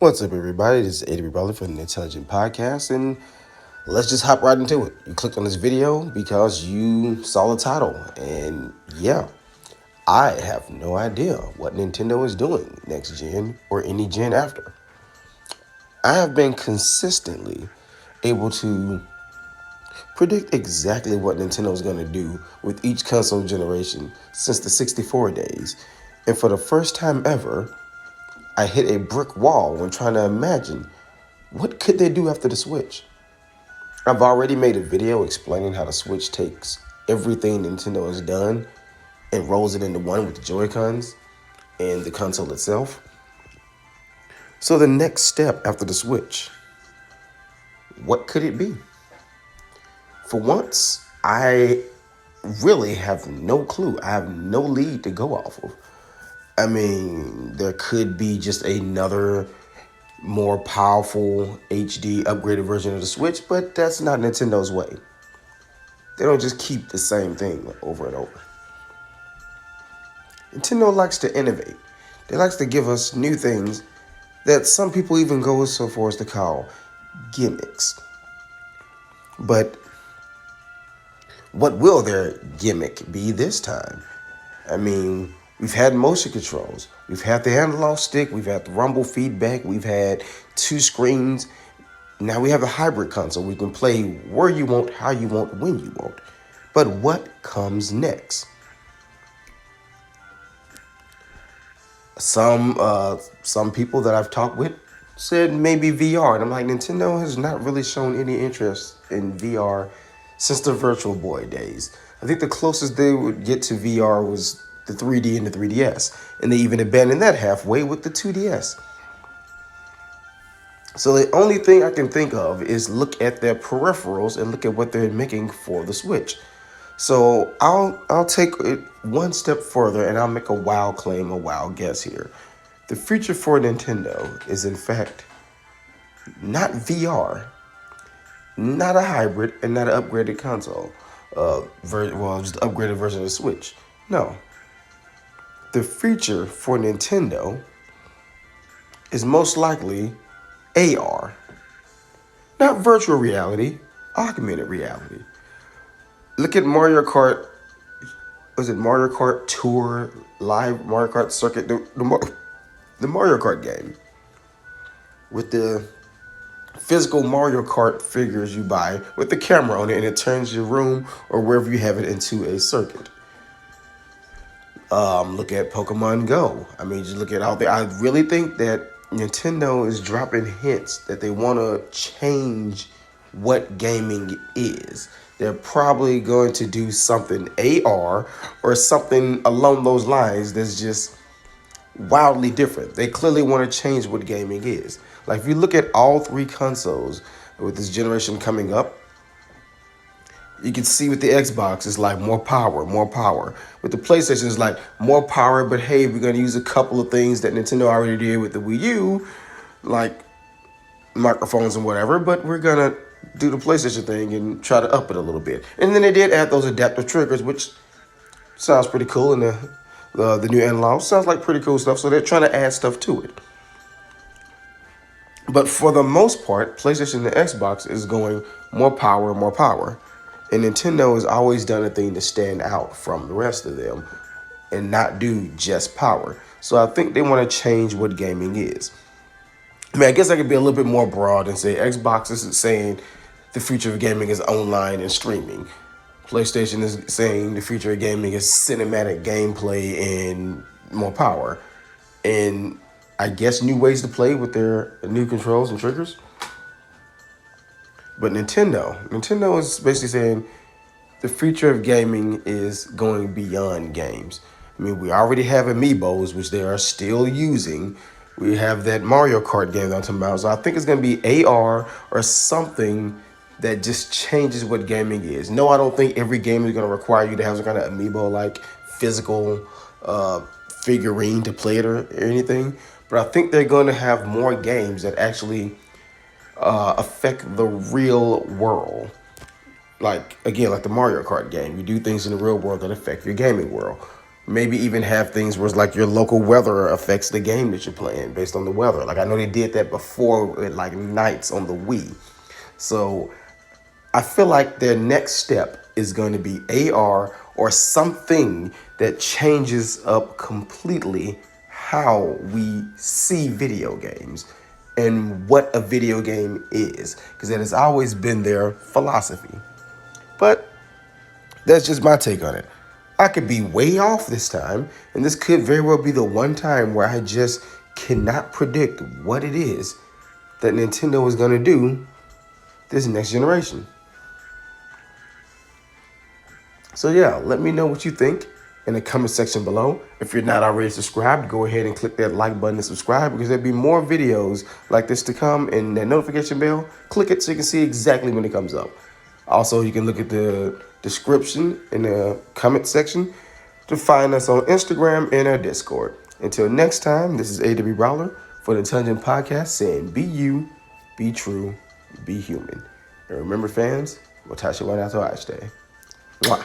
What's up, everybody? This is ADB Brother from the Nintelligent podcast, and let's just hop right into it. You clicked on this video because you saw the title, and yeah, I have no idea what Nintendo is doing next gen or any gen after. I have been consistently able to predict exactly what Nintendo is going to do with each console generation since the 64 days, and for the first time ever, I hit a brick wall when trying to imagine what could they do after the Switch. I've already made a video explaining how the Switch takes everything Nintendo has done and rolls it into one with the Joy-Cons and the console itself. So the next step after the Switch, what could it be? For once, I really have no clue. I have no lead to go off of. I mean, there could be just another more powerful HD upgraded version of the Switch, but that's not Nintendo's way. They don't just keep the same thing over and over. Nintendo likes to innovate. They likes to give us new things that some people even go so far as to call gimmicks. But what will their gimmick be this time? I mean, we've had motion controls. We've had the analog stick. We've had the rumble feedback. We've had two screens. Now we have a hybrid console. We can play where you want, how you want, when you want. But what comes next? Some people that I've talked with said maybe VR. And I'm like, Nintendo has not really shown any interest in VR since the Virtual Boy days. I think the closest they would get to VR was the 3D and the 3DS. And they even abandoned that halfway with the 2DS. So the only thing I can think of is look at their peripherals and look at what they're making for the Switch. So I'll take it one step further and I'll make a wild claim, a wild guess here. The future for Nintendo is in fact not VR, not a hybrid, and not an upgraded console. Just an upgraded version of the Switch. No. The future for Nintendo is most likely AR. Not virtual reality, augmented reality. Look at Mario Kart. Was it Mario Kart Tour Live Mario Kart Circuit? The Mario Kart game. With the physical Mario Kart figures you buy with the camera on it, and it turns your room or wherever you have it into a circuit. Look at Pokemon Go. I mean, just look at how I really think that Nintendo is dropping hints that they want to change what gaming is. They're probably going to do something AR or something along those lines that's just wildly different. They clearly want to change what gaming is. Like if you look at all three consoles with this generation coming up, you can see with the Xbox, it's like more power, more power. With the PlayStation, it's like more power, but hey, we're going to use a couple of things that Nintendo already did with the Wii U, like microphones and whatever, but we're going to do the PlayStation thing and try to up it a little bit. And then they did add those adaptive triggers, which sounds pretty cool, and the new analog sounds like pretty cool stuff, so they're trying to add stuff to it. But for the most part, PlayStation and Xbox is going more power, more power. And Nintendo has always done a thing to stand out from the rest of them and not do just power. So I think they want to change what gaming is. I mean, I guess I could be a little bit more broad and say Xbox is saying the future of gaming is online and streaming. PlayStation is saying the future of gaming is cinematic gameplay and more power. And I guess new ways to play with their new controls and triggers. But Nintendo is basically saying the future of gaming is going beyond games. I mean, we already have amiibos, which they are still using. We have that Mario Kart game that I'm talking about. So I think it's going to be AR or something that just changes what gaming is. No, I don't think every game is going to require you to have some kind of amiibo-like physical figurine to play it or anything. But I think they're going to have more games that actually affect the real world. Like, again, like the Mario Kart game. You do things in the real world that affect your gaming world. maybe even have things where it's like your local weather affects the game that you're playing based on the weather. Like I know they did that before with like nights on the Wii. So I feel like their next step is going to be AR or something that changes up completely how we see video games and what a video game is, because that has always been their philosophy. But that's just my take on it. I could be way off this time, and this could very well be the one time where I just cannot predict what it is that Nintendo is going to do this next generation. So yeah, let me know what you think in the comment section below. If you're not already subscribed, go ahead and click that like button and subscribe, because there'll be more videos like this to come, and that notification bell, click it so you can see exactly when it comes up. Also, you can look at the description in the comment section to find us on Instagram and our Discord. Until next time, this is AW Brawler for the Intelligent Podcast saying be you, be true, be human. And remember fans, we'll touch you one after Day. Mwah.